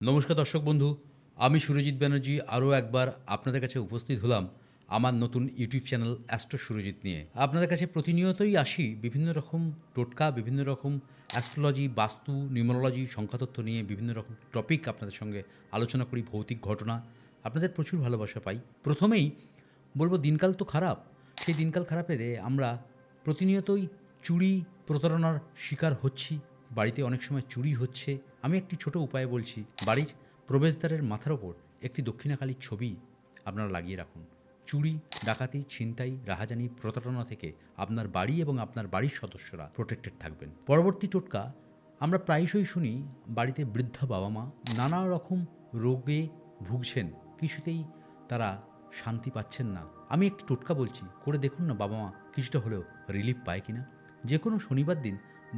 নমস্কার দর্শক বন্ধু, আমি সুরজিৎ ব্যানার্জি আরও একবার আপনাদের কাছে উপস্থিত হলাম আমার নতুন ইউটিউব চ্যানেল অ্যাস্ট্রো সুরজিৎ নিয়ে। আপনাদের কাছে প্রতিনিয়তই আসি বিভিন্ন রকম টোটকা, বিভিন্ন রকম অ্যাস্ট্রোলজি, বাস্তু, নিউমারোলজি, সংখ্যাতত্ত্ব নিয়ে বিভিন্ন রকম টপিক আপনাদের সঙ্গে আলোচনা করি, ভৌতিক ঘটনা। আপনাদের প্রচুর ভালোবাসা পাই। প্রথমেই বলব দিনকাল তো খারাপ, সেই দিনকাল খারাপে আমরা প্রতিনিয়তই চুরি, প্রতারণার শিকার হচ্ছি। বাড়িতে অনেক সময় চুরি হচ্ছে। আমি একটি ছোট উপায় বলছি, বাড়ির প্রবেশদ্বারের মাথার ওপর একটি দক্ষিণাকালীর ছবি আপনারা লাগিয়ে রাখুন। চুরি, ডাকাতি, ছিনতাই, রাহাজানি, প্রতারণা থেকে আপনার বাড়ি এবং আপনার বাড়ির সদস্যরা প্রোটেক্টেড থাকবেন। পরবর্তী টোটকা, আমরা প্রায়শই শুনি বাড়িতে বৃদ্ধা বাবা মা নানা রকম রোগে ভুগছেন, কিছুতেই তারা শান্তি পাচ্ছেন না। আমি একটি টোটকা বলছি, করে দেখুন না বাবা মা কিছুটা হলেও রিলিফ পায় কিনা। যে কোনো শনিবার দিন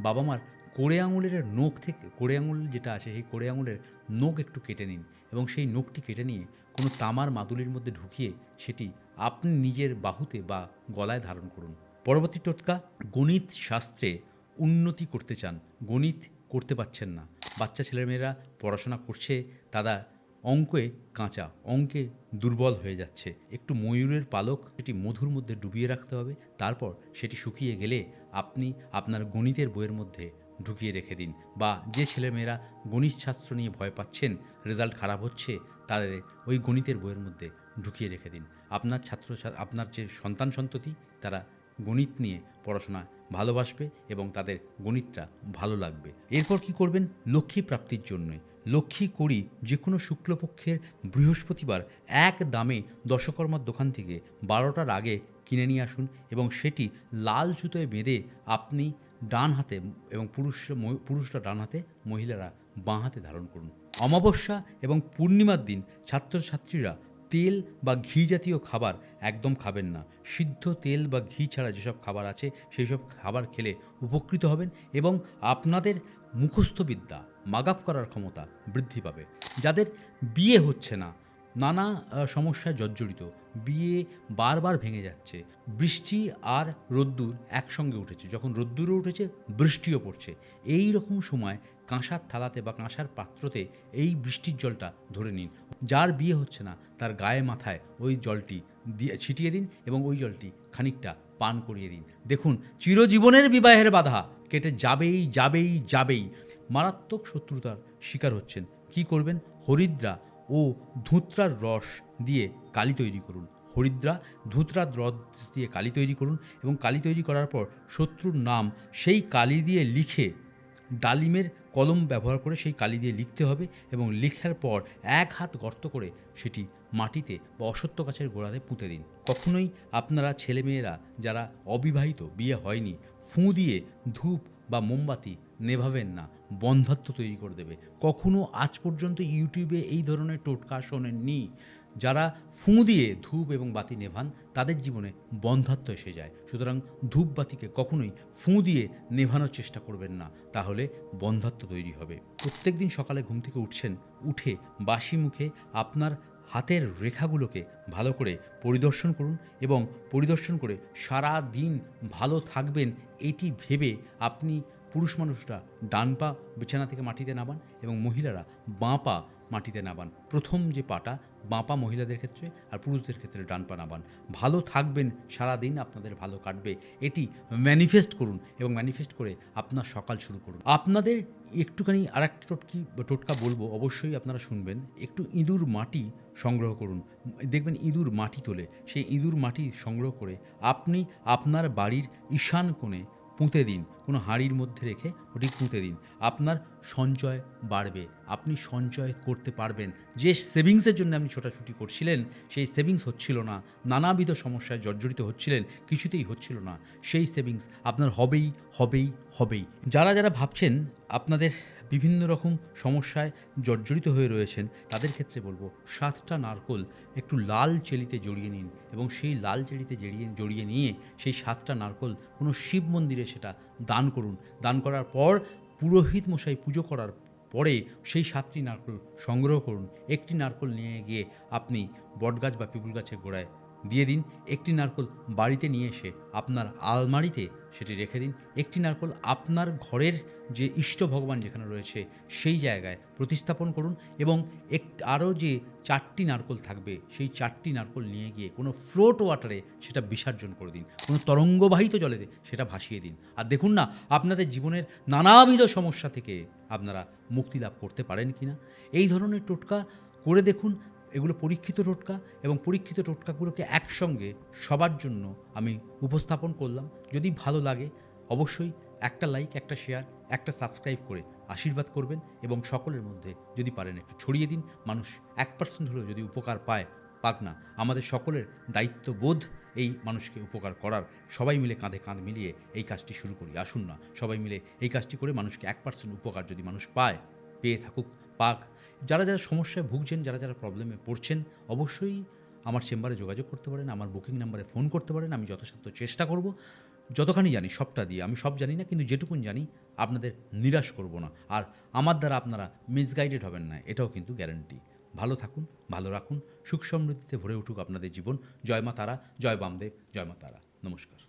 বাবা মার কোড়ে আঙুলের নখ থেকে, কোড়ে আঙুল যেটা আছে সেই কোড়ে আঙুলের নখ একটু কেটে নিন এবং সেই নখটি কেটে নিয়ে কোনো তামার মাদুলির মধ্যে ঢুকিয়ে সেটি আপনি নিজের বাহুতে বা গলায় ধারণ করুন। পরবর্তী টোটকা, গণিত শাস্ত্রে উন্নতি করতে চান, গণিত করতে পারছেন না, বাচ্চা ছেলেমেয়েরা পড়াশোনা করছে, তারা অঙ্কে কাঁচা, অঙ্কে দুর্বল হয়ে যাচ্ছে, একটু ময়ূরের পালক সেটি মধুর মধ্যে ডুবিয়ে রাখতে হবে। তারপর সেটি শুকিয়ে গেলে আপনি আপনার গণিতের বইয়ের মধ্যে ঢুকিয়ে রেখে দিন। বা যে ছেলেমেয়েরা গণিত শাস্ত্র নিয়ে ভয় পাচ্ছেন, রেজাল্ট খারাপ হচ্ছে, তাদের ওই গণিতের বইয়ের মধ্যে ঢুকিয়ে রেখে দিন। আপনার আপনার যে সন্তান সন্ততি তারা গণিত নিয়ে পড়াশোনা ভালোবাসবে এবং তাদের গণিতটা ভালো লাগবে। এরপর কি করবেন? লক্ষ্মী প্রাপ্তির জন্যে লক্ষ্মী কড়ি যে কোনো শুক্লপক্ষের বৃহস্পতিবার এক দামে দশকর্মার দোকান থেকে 12টার আগে কিনে নিয়ে আসুন এবং সেটি লাল সুতোয় বেঁধে আপনি ডান হাতে এবং পুরুষরা ডান হাতে, মহিলারা বাঁ হাতে ধারণ করুন। অমাবস্যা এবং পূর্ণিমার দিন ছাত্রছাত্রীরা তেল বা ঘি জাতীয় খাবার একদম খাবেন না। সিদ্ধ তেল বা ঘি ছাড়া যেসব খাবার আছে সেই সব খাবার খেলে উপকৃত হবেন এবং আপনাদের মুখস্থবিদ্যা, মাগাপ করার ক্ষমতা বৃদ্ধি পাবে। যাদের বিয়ে হচ্ছে না, নানা সমস্যায় জর্জরিত, বিয়ে বারবার ভেঙে যাচ্ছে, বৃষ্টি আর রোদ্দুর একসঙ্গে উঠেছে, যখন রোদ্দুরও উঠেছে বৃষ্টিও পড়ছে, এই রকম সময় কাঁসার থালাতে বা কাঁসার পাত্রতে এই বৃষ্টির জলটা ধরে নিন। যার বিয়ে হচ্ছে না তার গায়ে মাথায় ওই জলটি দিয়ে ছিটিয়ে দিন এবং ওই জলটি খানিকটা পান করিয়ে দিন। দেখুন চিরজীবনের বিবাহের বাধা কেটে যাবেই যাবেই যাবেই। মারাত্মক শত্রুতার শিকার হচ্ছেন, কি করবেন? হরিদ্রা ও ধুতরার রস দিয়ে কালি তৈরি করুন। হরিদ্রা, ধুতরার রস দিয়ে কালি তৈরি করুন এবং কালি তৈরি করার পর শত্রুর নাম সেই কালি দিয়ে লিখে, ডালিমের কলম ব্যবহার করে সেই কালি দিয়ে লিখতে হবে এবং লেখার পর 1 হাত গর্ত করে সেটি মাটিতে বা অশ্বত্থ গাছের গোড়াতে পুঁতে দিন। কখনোই আপনারা ছেলেমেয়েরা যারা অবিবাহিত, বিয়ে হয়নি, ফুঁ দিয়ে ধূপ বা মোমবাতি নেভাবেন না, বন্ধ্যাত্ব তৈরি করে দেবে। কখনো আজ পর্যন্ত ইউটিউবে এই ধরনের টোটকা শোনেননি? যারা ফুঁ দিয়ে ধূপ এবং বাতি নেভান তাদের জীবনে বন্ধ্যাত্ব এসে যায়। সুতরাং ধূপ বাতিকে কখনোই ফুঁ দিয়ে নেভানোর চেষ্টা করবেন না, তাহলে বন্ধ্যাত্ব তৈরি হবে। প্রত্যেক দিন সকালে ঘুম থেকে উঠছেন, উঠে বাসি মুখে আপনার হাতের রেখাগুলোকে ভালো করে পরিদর্শন করুন এবং পরিদর্শন করে সারা দিন ভালো থাকবেন এটি ভেবে আপনি, পুরুষ মানুষরা ডান পা বিছানা থেকে মাটিতে নামান এবং মহিলারা বাঁ পা মাটিতে নামান। প্রথম যে পাটা বাঁ পা মহিলাদের ক্ষেত্রে আর পুরুষদের ক্ষেত্রে ডান পা নামান। ভালো থাকবেন, সারা দিন আপনাদের ভালো কাটবে, এটি ম্যানিফেস্ট করুন এবং ম্যানিফেস্ট করে আপনার সকাল শুরু করুন। আপনাদের একটুখানি আর একটা টোটকা বলবো, অবশ্যই আপনারা শুনবেন। একটু ইঁদুর মাটি সংগ্রহ করুন, দেখবেন ইঁদুর মাটি তোলে, সেই ইঁদুর মাটি সংগ্রহ করে আপনি আপনার বাড়ির ঈশান কোণে পুঁতে দিন, কোনো হাঁড়ির মধ্যে রেখে ওটি পুঁতে দিন। আপনার সঞ্চয় বাড়বে, আপনি সঞ্চয় করতে পারবেন। যে সেভিংসের জন্য আপনি ছোটাছুটি করছিলেন সেই সেভিংস হচ্ছিল না, নানাবিধ সমস্যায় জর্জরিত হচ্ছিলেন, কিছুতেই হচ্ছিল না, সেই সেভিংস আপনার হবেই হবেই হবেই। যারা যারা ভাবছেন আপনাদের বিভিন্ন রকম সমস্যায় জর্জরিত হয়ে রয়েছেন তাদের ক্ষেত্রে বলবো 7টা নারকোল একটু লাল চেলিতে জড়িয়ে নিন এবং সেই লাল চেলিতে জড়িয়ে নিয়ে সেই 7টা নারকোল কোনো শিব মন্দিরে সেটা দান করুন। দান করার পর পুরোহিত মশাই পুজো করার পরে সেই 7টি নারকোল সংগ্রহ করুন। একটি নারকোল নিয়ে গিয়ে আপনি বটগাছ বা পিপুল গাছের গোড়ায় দিয়ে দিন। একটি নারকোল বাড়িতে নিয়ে এসে আপনার আলমারিতে সেটি রেখে দিন। একটি নারকোল আপনার ঘরের যে ইষ্ট ভগবান যেখানে রয়েছে সেই জায়গায় প্রতিস্থাপন করুন এবং আরও যে 4টি নারকোল থাকবে সেই 4টি নারকোল নিয়ে গিয়ে কোনো ফ্লোট ওয়াটারে সেটা বিসর্জন করে দিন, কোনো তরঙ্গবাহিত জলেতে সেটা ভাসিয়ে দিন। আর দেখুন না আপনাদের জীবনের নানাবিধ সমস্যা থেকে আপনারা মুক্তি লাভ করতে পারেন কি না। এই ধরনের টোটকা করে দেখুন। এগুলো পরীক্ষিত টোটকা এবং পরীক্ষিত টোটকাগুলোকে একসঙ্গে সবার জন্য আমি উপস্থাপন করলাম। যদি ভালো লাগে অবশ্যই একটা লাইক, একটা শেয়ার, একটা সাবস্ক্রাইব করে আশীর্বাদ করবেন এবং সকলের মধ্যে যদি পারেন একটু ছড়িয়ে দিন। মানুষ 1% হলেও যদি উপকার পায়, পাক না, আমাদের সকলের দায়িত্ববোধ এই মানুষকে উপকার করার। সবাই মিলে কাঁধে কাঁধ মিলিয়ে এই কাজটি শুরু করি। আসুন না সবাই মিলে এই কাজটি করে মানুষকে 1% উপকার যদি মানুষ পায়, পেয়ে থাকুক, পাক। যারা যারা সমস্যায় ভুগছেন, যারা যারা প্রবলেমে পড়ছেন, অবশ্যই আমার চেম্বারে যোগাযোগ করতে পারেন, আমার বুকিং নাম্বারে ফোন করতে পারেন। আমি যথাসাধ্য চেষ্টা করব, যতখানি জানি সবটা দিয়ে। আমি সব জানি না, কিন্তু যেটুকুন জানি আপনাদের নিরাশ করব না। আর আমার দ্বারা আপনারা মিসগাইডেড হবেন না, এটাও কিন্তু গ্যারান্টি। ভালো থাকুন, ভালো রাখুন, সুখ সমৃদ্ধিতে ভরে উঠুক আপনাদের জীবন। জয় মা তারা, জয় বামদেব, জয় মা তারা। নমস্কার।